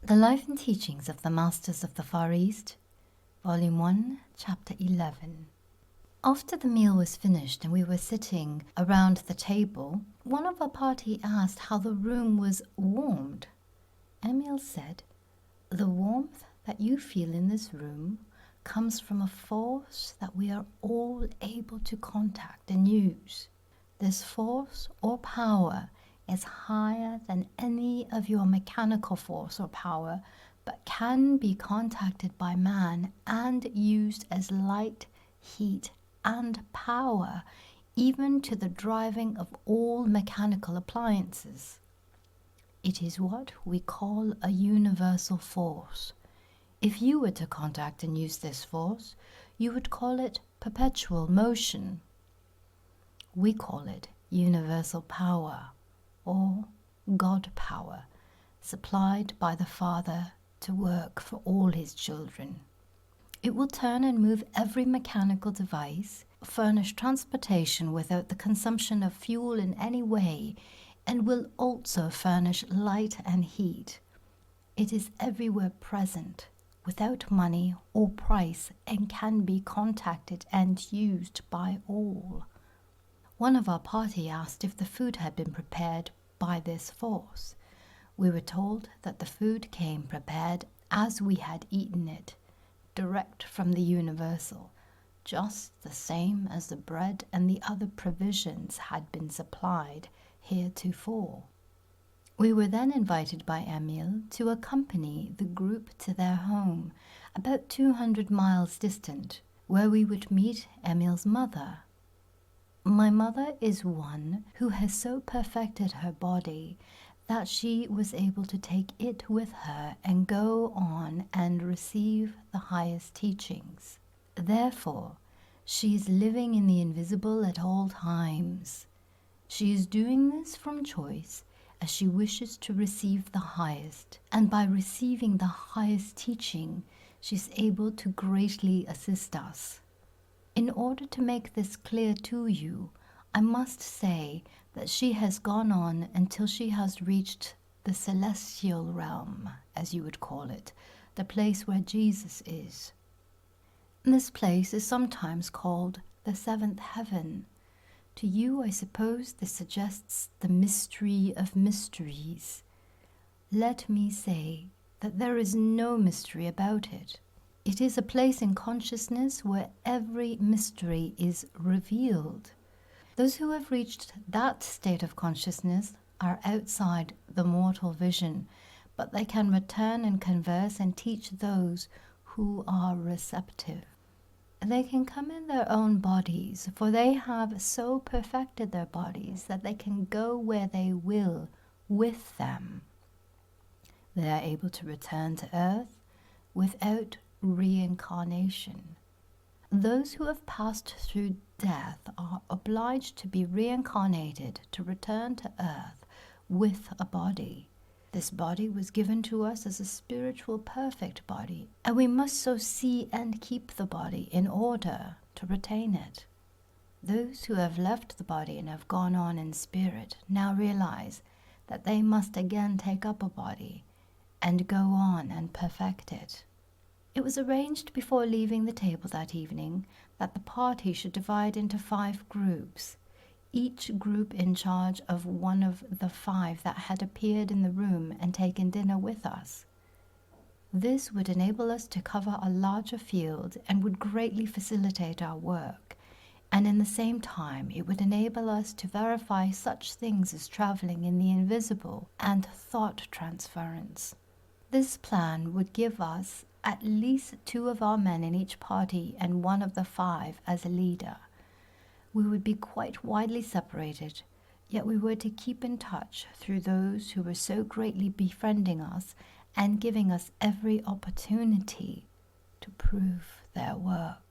The Life and Teachings of the Masters of the Far East, Volume 1, Chapter 11. After the meal was finished and we were sitting around the table, one of our party asked how the room was warmed. Emil said, "The warmth that you feel in this room comes from a force that we are all able to contact and use. This force or power is higher than any of your mechanical force or power, but can be contacted by man and used as light, heat, and power, even to the driving of all mechanical appliances. It is what we call a universal force. If you were to contact and use this force, you would call it perpetual motion. We call it universal power, or God power, supplied by the Father to work for all his children. It will turn and move every mechanical device, furnish transportation without the consumption of fuel in any way, and will also furnish light and heat. It is everywhere present, without money or price, and can be contacted and used by all." One of our party asked if the food had been prepared by this force. We were told that the food came prepared as we had eaten it, direct from the universal, just the same as the bread and the other provisions had been supplied heretofore. We were then invited by Emil to accompany the group to their home, about 200 miles distant, where we would meet Emil's mother. My mother is one who has so perfected her body that she was able to take it with her and go on and receive the highest teachings. Therefore, she is living in the invisible at all times. She is doing this from choice, as she wishes to receive the highest, and by receiving the highest teaching, she is able to greatly assist us. In order to make this clear to you, I must say that she has gone on until she has reached the celestial realm, as you would call it, the place where Jesus is. This place is sometimes called the seventh heaven. To you, I suppose, this suggests the mystery of mysteries. Let me say that there is no mystery about it. It is a place in consciousness where every mystery is revealed. Those who have reached that state of consciousness are outside the mortal vision, but they can return and converse and teach those who are receptive. They can come in their own bodies, for they have so perfected their bodies that they can go where they will with them. They are able to return to earth without reincarnation. Those who have passed through death are obliged to be reincarnated to return to earth with a body. This body was given to us as a spiritual perfect body, and we must so see and keep the body in order to retain it. Those who have left the body and have gone on in spirit now realize that they must again take up a body and go on and perfect it. It was arranged before leaving the table that evening that the party should divide into 5 groups, each group in charge of one of the 5 that had appeared in the room and taken dinner with us. This would enable us to cover a larger field and would greatly facilitate our work, and in the same time it would enable us to verify such things as traveling in the invisible and thought transference. This plan would give us at least 2 of our men in each party and one of the 5 as a leader. We would be quite widely separated, yet we were to keep in touch through those who were so greatly befriending us and giving us every opportunity to prove their work.